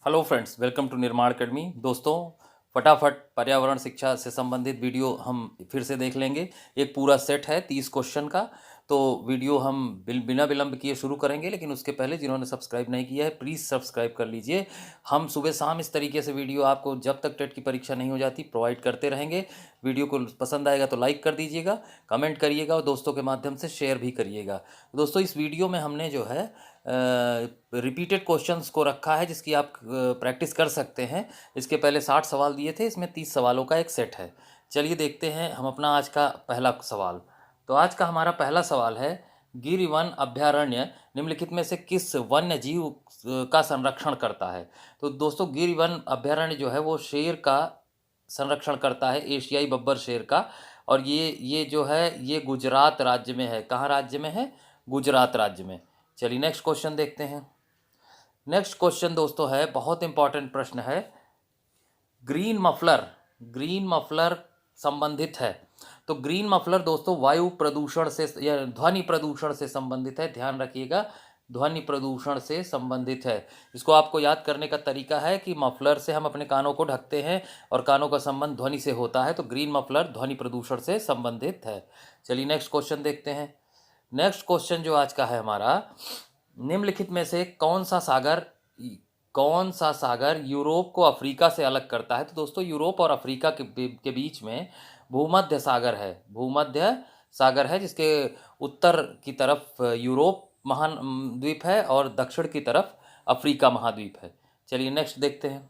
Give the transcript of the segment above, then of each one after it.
Hello friends, welcome to निर्माण academy. दोस्तों, फटाफट पर्यावरण शिक्षा से संबंधित वीडियो हम फिर से देख लेंगे। एक पूरा सेट है 30 क्वेश्चन का। तो वीडियो हम बिना विलंब किए शुरू करेंगे, लेकिन उसके पहले जिन्होंने सब्सक्राइब नहीं किया है प्लीज़ सब्सक्राइब कर लीजिए। हम सुबह शाम इस तरीके से वीडियो आपको जब तक टेट की परीक्षा नहीं हो जाती प्रोवाइड करते रहेंगे। वीडियो को पसंद आएगा तो लाइक कर दीजिएगा, कमेंट करिएगा और दोस्तों के माध्यम से शेयर भी करिएगा। दोस्तों, इस वीडियो में हमने जो है रिपीटेड क्वेश्चंस को रखा है जिसकी आप प्रैक्टिस कर सकते हैं। इसके पहले 60 सवाल दिए थे, इसमें 30 सवालों का एक सेट है। चलिए देखते हैं हम अपना आज का पहला सवाल। तो आज का हमारा पहला सवाल है, गिर वन अभयारण्य निम्नलिखित में से किस वन्य जीव का संरक्षण करता है। तो दोस्तों, गिर वन अभयारण्य जो है वो शेर का संरक्षण करता है, एशियाई बब्बर शेर का। और ये जो है ये गुजरात राज्य में है। कहाँ राज्य में है? गुजरात राज्य में। चलिए नेक्स्ट क्वेश्चन देखते हैं। नेक्स्ट क्वेश्चन दोस्तों है, बहुत इंपॉर्टेंट प्रश्न है। ग्रीन मफलर संबंधित है। तो ग्रीन मफलर दोस्तों वायु प्रदूषण से या ध्वनि प्रदूषण से संबंधित है। ध्यान रखिएगा, ध्वनि प्रदूषण से संबंधित है। इसको आपको याद करने का तरीका है कि मफलर से हम अपने कानों को ढकते हैं और कानों का संबंध ध्वनि से होता है। तो ग्रीन मफलर ध्वनि प्रदूषण से संबंधित है। चलिए नेक्स्ट क्वेश्चन देखते हैं। नेक्स्ट क्वेश्चन जो आज का है हमारा, निम्नलिखित में से कौन सा सागर यूरोप को अफ्रीका से अलग करता है। तो दोस्तों, यूरोप और अफ्रीका के बीच में भूमध्य सागर है। भूमध्य सागर है जिसके उत्तर की तरफ यूरोप महाद्वीप है और दक्षिण की तरफ अफ्रीका महाद्वीप है। चलिए नेक्स्ट देखते हैं।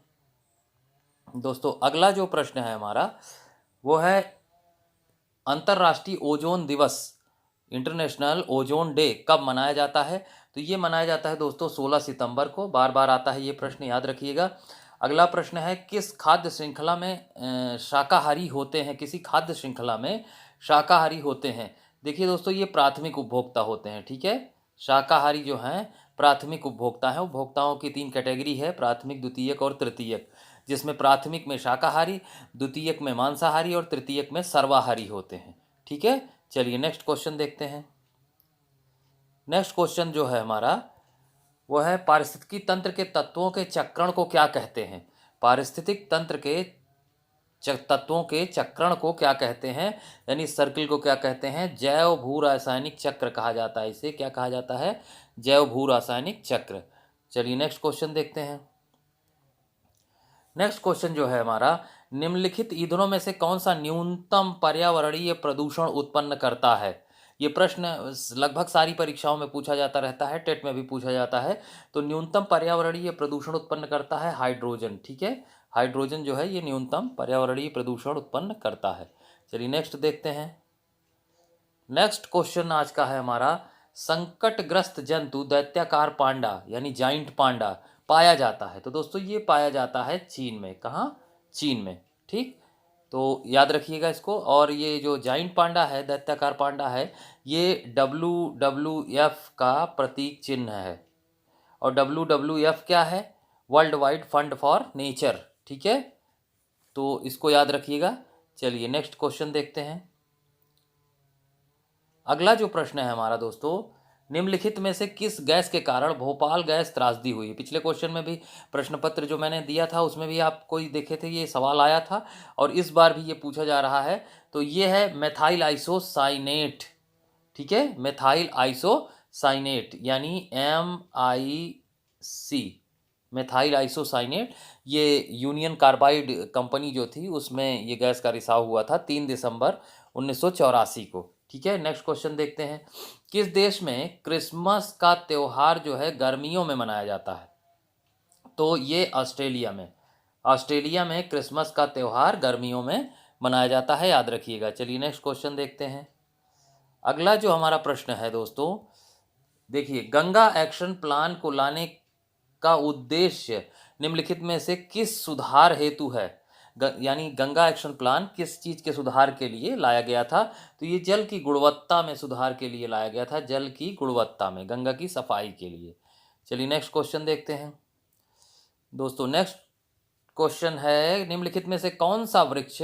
दोस्तों, अगला जो प्रश्न है हमारा वो है, अंतर्राष्ट्रीय ओजोन दिवस, इंटरनेशनल ओजोन डे कब मनाया जाता है। तो ये मनाया जाता है दोस्तों 16 सितंबर को। बार बार आता है ये प्रश्न, याद रखिएगा। अगला प्रश्न है, किस खाद्य श्रृंखला में शाकाहारी होते हैं। किसी खाद्य श्रृंखला में शाकाहारी होते हैं। देखिए दोस्तों, ये प्राथमिक उपभोक्ता होते हैं। ठीक है, शाकाहारी जो हैं प्राथमिक उपभोक्ता हैं। उपभोक्ताओं की 3 कैटेगरी है, प्राथमिक, द्वितीयक और तृतीयक, जिसमें प्राथमिक में शाकाहारी, द्वितीयक में मांसाहारी और तृतीयक में सर्वाहारी होते हैं। ठीक है, चलिए नेक्स्ट क्वेश्चन देखते हैं। नेक्स्ट क्वेश्चन जो है हमारा वो है, पारिस्थितिकी तंत्र के तत्वों के चक्रण को क्या कहते हैं। पारिस्थितिक तंत्र के तत्वों के चक्रण को क्या कहते हैं, यानी सर्किल को क्या कहते हैं। जैव भू रासायनिक चक्र कहा जाता है। इसे क्या कहा जाता है? जैव भू रासायनिक चक्र। चलिए नेक्स्ट क्वेश्चन देखते हैं। नेक्स्ट क्वेश्चन जो है हमारा, निम्नलिखित ईंधनों में से कौन सा न्यूनतम पर्यावरणीय प्रदूषण उत्पन्न करता है। ये प्रश्न लगभग सारी परीक्षाओं में पूछा जाता रहता है, टेट में भी पूछा जाता है। तो न्यूनतम पर्यावरणीय प्रदूषण उत्पन्न करता है हाइड्रोजन। ठीक है, हाइड्रोजन जो है ये न्यूनतम पर्यावरणीय प्रदूषण उत्पन्न करता है। चलिए नेक्स्ट देखते हैं। नेक्स्ट क्वेश्चन आज का है हमारा, संकटग्रस्त जंतु दैत्याकार पांडा यानी जाइंट पांडा पाया जाता है। तो दोस्तों, ये पाया जाता है चीन में। कहाँ? चीन में। ठीक, तो याद रखिएगा इसको। और ये जो जाइंट पांडा है, दैत्याकार पांडा है, ये WWF का प्रतीक चिन्ह है। और WWF क्या है? World wide fund for nature. ठीक है, तो इसको याद रखिएगा। चलिए नेक्स्ट क्वेश्चन देखते हैं। अगला जो प्रश्न है हमारा दोस्तों, निम्नलिखित में से किस गैस के कारण भोपाल गैस त्रासदी हुई। पिछले क्वेश्चन में भी प्रश्न पत्र जो मैंने दिया था उसमें भी आप कोई देखे थे, ये सवाल आया था और इस बार भी ये पूछा जा रहा है। तो ये है मेथाइल आइसोसाइनेट। ठीक है, मेथाइल आइसोसाइनेट यानी MIC, मेथाइल आइसोसाइनेट। ये यूनियन कार्बाइड कंपनी जो थी उसमें ये गैस का रिसाव हुआ था 3 दिसंबर 1984 को। ठीक है, नेक्स्ट क्वेश्चन देखते हैं। किस देश में क्रिसमस का त्यौहार जो है गर्मियों में मनाया जाता है। तो ये ऑस्ट्रेलिया में। ऑस्ट्रेलिया में क्रिसमस का त्यौहार गर्मियों में मनाया जाता है, याद रखिएगा। चलिए नेक्स्ट क्वेश्चन देखते हैं। अगला जो हमारा प्रश्न है दोस्तों, देखिए, गंगा एक्शन प्लान को लाने का उद्देश्य निम्नलिखित में से किस सुधार हेतु है। यानी गंगा एक्शन प्लान किस चीज के सुधार के लिए लाया गया था। तो ये जल की गुणवत्ता में सुधार के लिए लाया गया था, जल की गुणवत्ता में, गंगा की सफाई के लिए। चलिए नेक्स्ट क्वेश्चन देखते हैं दोस्तों। नेक्स्ट क्वेश्चन है, निम्नलिखित में से कौन सा वृक्ष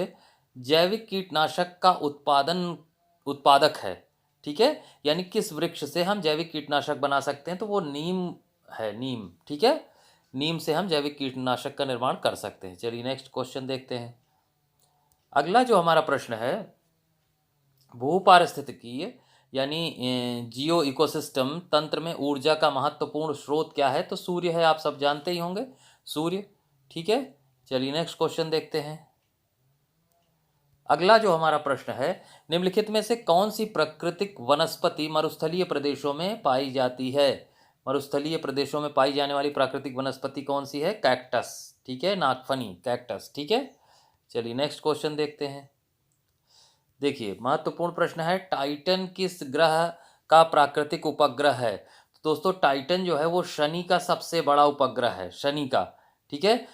जैविक कीटनाशक का उत्पादक है। ठीक है, यानी किस वृक्ष से हम जैविक कीटनाशक बना सकते हैं। तो वो नीम है, नीम। ठीक है, नीम से हम जैविक कीटनाशक का निर्माण कर सकते हैं। चलिए नेक्स्ट क्वेश्चन देखते हैं। अगला जो हमारा प्रश्न है, भूपारिस्थितिकीय यानी जियो इकोसिस्टम तंत्र में ऊर्जा का महत्वपूर्ण स्रोत क्या है? तो सूर्य है, आप सब जानते ही होंगे, सूर्य। ठीक है, चलिए नेक्स्ट क्वेश्चन देखते हैं। अगला जो हमारा प्रश्न है, निम्नलिखित में से कौन सी प्राकृतिक वनस्पति मरुस्थलीय प्रदेशों में पाई जाती है? मरुस्थलीय प्रदेशों में पाई जाने वाली प्राकृतिक वनस्पति कौन सी है? कैक्टस। ठीक है, नागफनी, कैक्टस। ठीक है, चलिए नेक्स्ट क्वेश्चन देखते हैं। देखिए महत्वपूर्ण प्रश्न है, टाइटन किस ग्रह का प्राकृतिक उपग्रह है? तो दोस्तों टाइटन जो है वो शनि का सबसे बड़ा उपग्रह है, शनि का। ठीक है,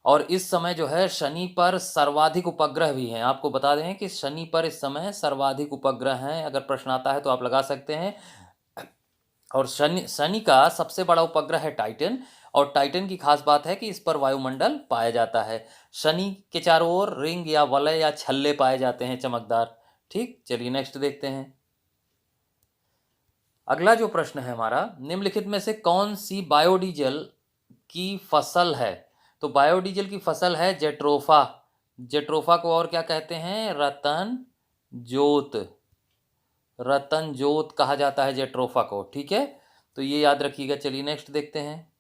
और इस समय जो है शनि पर सर्वाधिक उपग्रह भी हैं। आपको बता दें कि शनि पर इस समय सर्वाधिक उपग्रह हैं। अगर प्रश्न आता है तो आप लगा सकते हैं। और शनि का सबसे बड़ा उपग्रह है टाइटन, और टाइटन की खास बात है कि इस पर वायुमंडल पाया जाता है। शनि के चारों ओर रिंग या वलय या छल्ले पाए जाते हैं, चमकदार। ठीक, चलिए नेक्स्ट देखते हैं। अगला जो प्रश्न है हमारा, निम्नलिखित में से कौन सी बायोडीजल की फसल है? तो बायोडीजल की फसल है जेट्रोफा। जेट्रोफा को और क्या कहते हैं? रतन जोत। रतन जोत कहा जाता है जेट्रोफा को। ठीक है, तो ये याद रखिएगा। चलिए नेक्स्ट देखते हैं।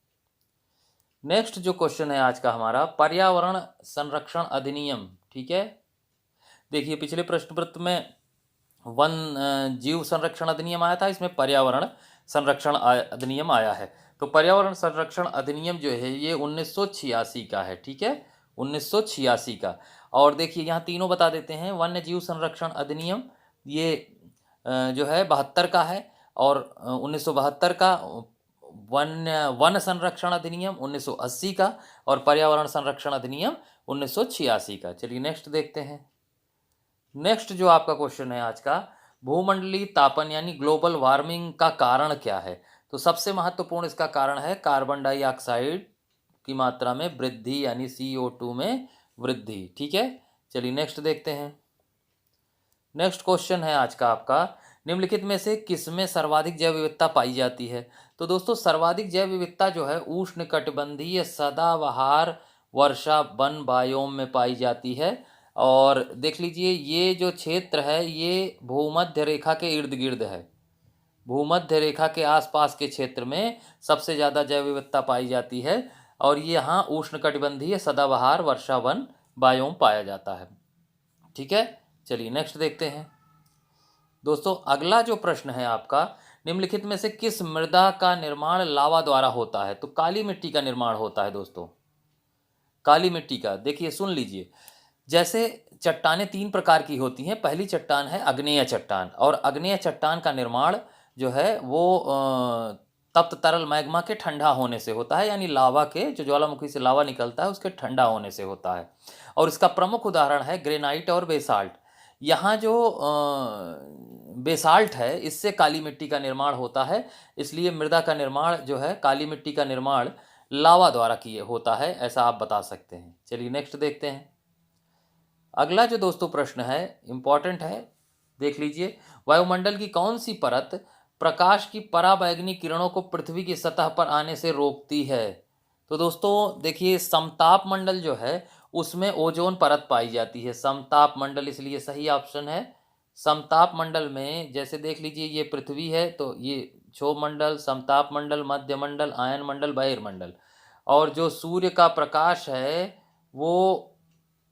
नेक्स्ट जो क्वेश्चन है आज का हमारा, पर्यावरण संरक्षण अधिनियम। ठीक है, देखिए पिछले प्रश्न पत्र में वन जीव संरक्षण अधिनियम आया था, इसमें पर्यावरण संरक्षण अधिनियम आया है। तो पर्यावरण संरक्षण अधिनियम जो है ये 1986 का है। ठीक है, 1986 का। और देखिए यहाँ तीनों बता देते हैं। वन्य जीव संरक्षण अधिनियम ये जो है 72 का है, और 1972 का वन संरक्षण अधिनियम 1980 का, और पर्यावरण संरक्षण अधिनियम 1986 का। चलिए नेक्स्ट देखते हैं। नेक्स्ट जो आपका क्वेश्चन है आज का, भूमंडलीय तापन यानी ग्लोबल वार्मिंग का कारण क्या है? तो सबसे महत्वपूर्ण इसका कारण है कार्बन डाइऑक्साइड की मात्रा में वृद्धि, यानी CO2 में वृद्धि। ठीक है, चलिए नेक्स्ट देखते हैं। नेक्स्ट क्वेश्चन है आज का आपका, निम्नलिखित में से किसमें सर्वाधिक जैव विविधता पाई जाती है? तो दोस्तों सर्वाधिक जैव विविधता जो है उष्णकटिबंधीय सदाबहार वर्षा वन बायोम में पाई जाती है। और देख लीजिए ये जो क्षेत्र है ये भूमध्य रेखा के इर्द गिर्द है। भूमध्य रेखा के आसपास के क्षेत्र में सबसे ज़्यादा जैव विविधता पाई जाती है, और ये यहाँ उष्णकटिबंधीय सदाबहार वर्षा वन बायोम पाया जाता है। ठीक है, चलिए नेक्स्ट देखते हैं। दोस्तों अगला जो प्रश्न है आपका, निम्नलिखित में से किस मृदा का निर्माण लावा द्वारा होता है? तो काली मिट्टी का निर्माण होता है दोस्तों, काली मिट्टी का। देखिए सुन लीजिए, जैसे चट्टानें 3 प्रकार की होती हैं। पहली चट्टान है अग्नेय चट्टान, और अग्नेय चट्टान का निर्माण जो है वो तप्त तरल मैग्मा के ठंडा होने से होता है, यानी लावा के, जो ज्वालामुखी से लावा निकलता है उसके ठंडा होने से होता है। और इसका प्रमुख उदाहरण है ग्रेनाइट और बेसाल्ट। यहाँ जो बेसाल्ट है इससे काली मिट्टी का निर्माण होता है, इसलिए मृदा का निर्माण जो है, काली मिट्टी का निर्माण लावा द्वारा किए होता है, ऐसा आप बता सकते हैं। चलिए नेक्स्ट देखते हैं। अगला जो दोस्तों प्रश्न है इंपॉर्टेंट है, देख लीजिए, वायुमंडल की कौन सी परत प्रकाश की पराबैंगनी किरणों को पृथ्वी की सतह पर आने से रोकती है? तो दोस्तों देखिए समताप मंडल जो है उसमें ओजोन परत पाई जाती है। समताप मंडल इसलिए सही ऑप्शन है। समताप मंडल में जैसे देख लीजिए ये पृथ्वी है, तो ये क्षोभ मंडल, समताप मंडल, मध्य मंडल, आयन मंडल, बहिर्मंडल। और जो सूर्य का प्रकाश है वो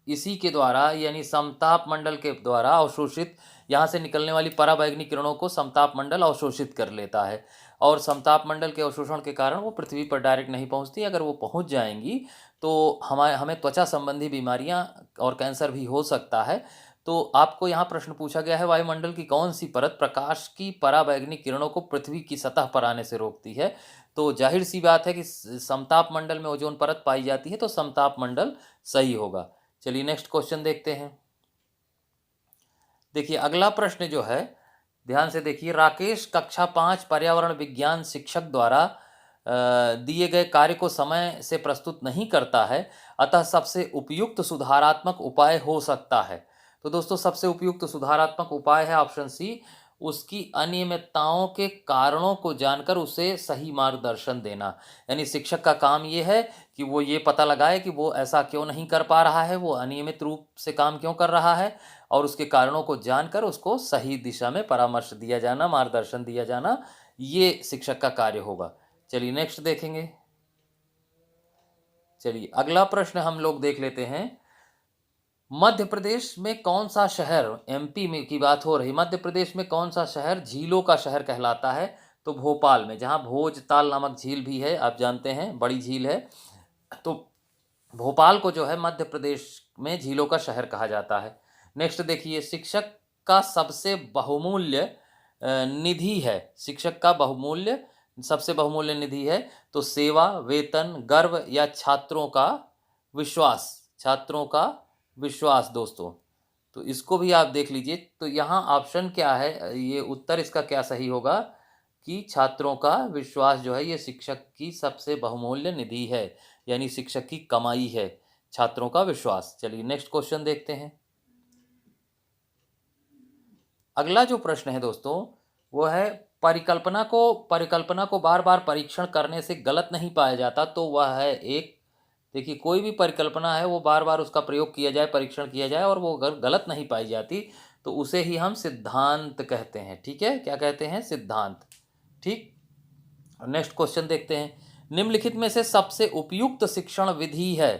इसी के द्वारा, यानी समताप मंडल के द्वारा अवशोषित, यहाँ से निकलने वाली पराबैंगनी किरणों को समताप मंडल अवशोषित कर लेता है, और समताप मंडल के अवशोषण के कारण वो पृथ्वी पर डायरेक्ट नहीं पहुँचती। अगर वो पहुँच जाएंगी तो हमें त्वचा संबंधी बीमारियाँ और कैंसर भी हो सकता है। तो आपको यहाँ प्रश्न पूछा गया है, वायुमंडल की कौन सी परत प्रकाश की पराबैंगनी किरणों को पृथ्वी की सतह पर आने से रोकती है? तो जाहिर सी बात है कि समताप मंडल में ओजोन परत पाई जाती है, तो समताप मंडल सही होगा। चलिए नेक्स्ट क्वेश्चन देखते हैं। देखिए अगला प्रश्न जो है, ध्यान से देखिए, राकेश कक्षा 5 पर्यावरण विज्ञान शिक्षक द्वारा दिए गए कार्य को समय से प्रस्तुत नहीं करता है, अतः सबसे उपयुक्त सुधारात्मक उपाय हो सकता है। तो दोस्तों सबसे उपयुक्त सुधारात्मक उपाय है ऑप्शन सी, उसकी अनियमितताओं के कारणों को जानकर उसे सही मार्गदर्शन देना। यानी शिक्षक का काम ये है कि वो ये पता लगाए कि वो ऐसा क्यों नहीं कर पा रहा है, वो अनियमित रूप से काम क्यों कर रहा है, और उसके कारणों को जानकर उसको सही दिशा में परामर्श दिया जाना, मार्गदर्शन दिया जाना, ये शिक्षक का कार्य होगा। चलिए नेक्स्ट देखेंगे। चलिए अगला प्रश्न हम लोग देख लेते हैं। मध्य प्रदेश में कौन सा शहर, एमपी में की बात हो रही, मध्य प्रदेश में कौन सा शहर झीलों का शहर कहलाता है? तो भोपाल में, जहाँ भोजताल नामक झील भी है, आप जानते हैं बड़ी झील है। तो भोपाल को जो है मध्य प्रदेश में झीलों का शहर कहा जाता है। नेक्स्ट देखिए, शिक्षक का सबसे बहुमूल्य निधि है, शिक्षक का बहुमूल्य सबसे बहुमूल्य निधि है तो सेवा, वेतन, गर्व या छात्रों का विश्वास? छात्रों का विश्वास दोस्तों, तो इसको भी आप देख लीजिए। तो यहाँ ऑप्शन क्या है, ये उत्तर इसका क्या सही होगा कि छात्रों का विश्वास जो है ये शिक्षक की सबसे बहुमूल्य निधि है, यानी शिक्षक की कमाई है छात्रों का विश्वास। चलिए नेक्स्ट क्वेश्चन देखते हैं। अगला जो प्रश्न है दोस्तों वो है, परिकल्पना को बार बार परीक्षण करने से गलत नहीं पाया जाता तो वह है एक, देखिए कोई भी परिकल्पना है वो बार बार उसका प्रयोग किया जाए, परीक्षण किया जाए और वो अगर गलत नहीं पाई जाती तो उसे ही हम सिद्धांत कहते हैं। ठीक है, क्या कहते हैं? सिद्धांत। ठीक, नेक्स्ट क्वेश्चन देखते हैं। निम्नलिखित में से सबसे उपयुक्त शिक्षण विधि है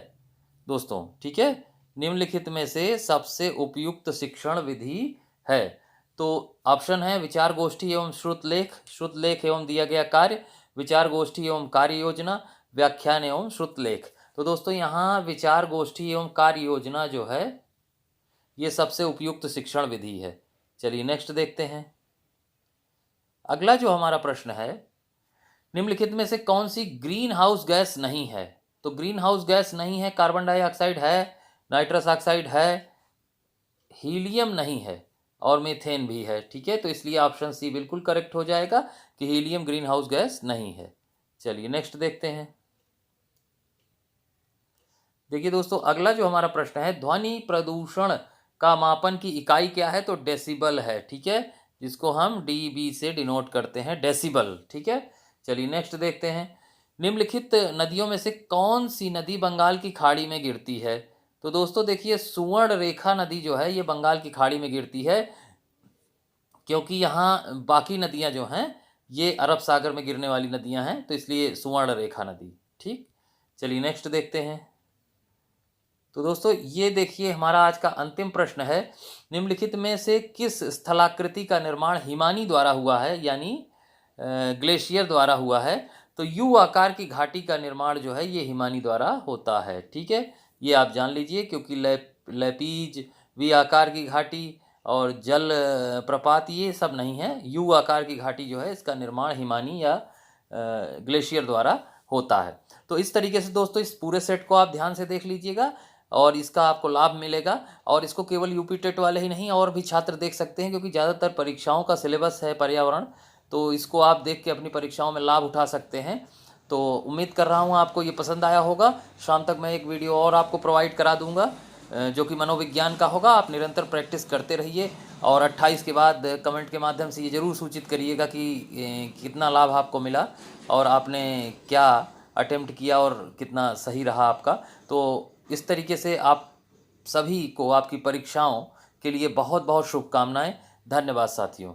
दोस्तों, ठीक है, निम्नलिखित में से सबसे उपयुक्त शिक्षण विधि है। तो ऑप्शन है विचार गोष्ठी एवं श्रुतलेख एवं दिया गया कार्य, विचार गोष्ठी एवं कार्य योजना, व्याख्यान एवं श्रुतलेख। तो दोस्तों यहाँ विचार गोष्ठी एवं कार्य योजना जो है ये सबसे उपयुक्त शिक्षण विधि है। चलिए नेक्स्ट देखते हैं। अगला जो हमारा प्रश्न है, निम्नलिखित में से कौन सी ग्रीन हाउस गैस नहीं है? तो ग्रीन हाउस गैस नहीं है, कार्बन डाइऑक्साइड है, नाइट्रस ऑक्साइड है, हीलियम नहीं है और मीथेन भी है। ठीक है, तो इसलिए ऑप्शन सी बिल्कुल करेक्ट हो जाएगा कि हीलियम ग्रीन हाउस गैस नहीं है। चलिए नेक्स्ट देखते हैं। देखिए दोस्तों अगला जो हमारा प्रश्न है, ध्वनि प्रदूषण का मापन की इकाई क्या है? तो डेसिबल है। ठीक है, जिसको हम डीबी से डिनोट करते हैं, डेसिबल। ठीक है, चलिए नेक्स्ट देखते हैं। निम्नलिखित नदियों में से कौन सी नदी बंगाल की खाड़ी में गिरती है? तो दोस्तों देखिए सुवर्ण रेखा नदी जो है ये बंगाल की खाड़ी में गिरती है, क्योंकि यहाँ बाकी नदियाँ जो हैं ये अरब सागर में गिरने वाली नदियाँ हैं, तो इसलिए सुवर्ण रेखा नदी। ठीक, चलिए नेक्स्ट देखते हैं। तो दोस्तों ये देखिए हमारा आज का अंतिम प्रश्न है, निम्नलिखित में से किस स्थलाकृति का निर्माण हिमानी द्वारा हुआ है, यानी ग्लेशियर द्वारा हुआ है? तो यू आकार की घाटी का निर्माण जो है ये हिमानी द्वारा होता है। ठीक है, ये आप जान लीजिए, क्योंकि लेपीज, वी आकार की घाटी और जल प्रपात ये सब नहीं है, यू आकार की घाटी जो है इसका निर्माण हिमानी या ग्लेशियर द्वारा होता है। तो इस तरीके से दोस्तों इस पूरे सेट को आप ध्यान से देख लीजिएगा और इसका आपको लाभ मिलेगा। और इसको केवल यूपी टेट वाले ही नहीं और भी छात्र देख सकते हैं, क्योंकि ज़्यादातर परीक्षाओं का सिलेबस है पर्यावरण, तो इसको आप देख के अपनी परीक्षाओं में लाभ उठा सकते हैं। तो उम्मीद कर रहा हूँ आपको ये पसंद आया होगा। शाम तक मैं एक वीडियो और आपको प्रोवाइड करा दूँगा जो कि मनोविज्ञान का होगा। आप निरंतर प्रैक्टिस करते रहिए और 28 के बाद कमेंट के माध्यम से ये ज़रूर सूचित करिएगा कि कितना लाभ आपको मिला और आपने क्या अटेम्प्ट किया और कितना सही रहा आपका। तो इस तरीके से आप सभी को आपकी परीक्षाओं के लिए बहुत बहुत शुभकामनाएं। धन्यवाद साथियों।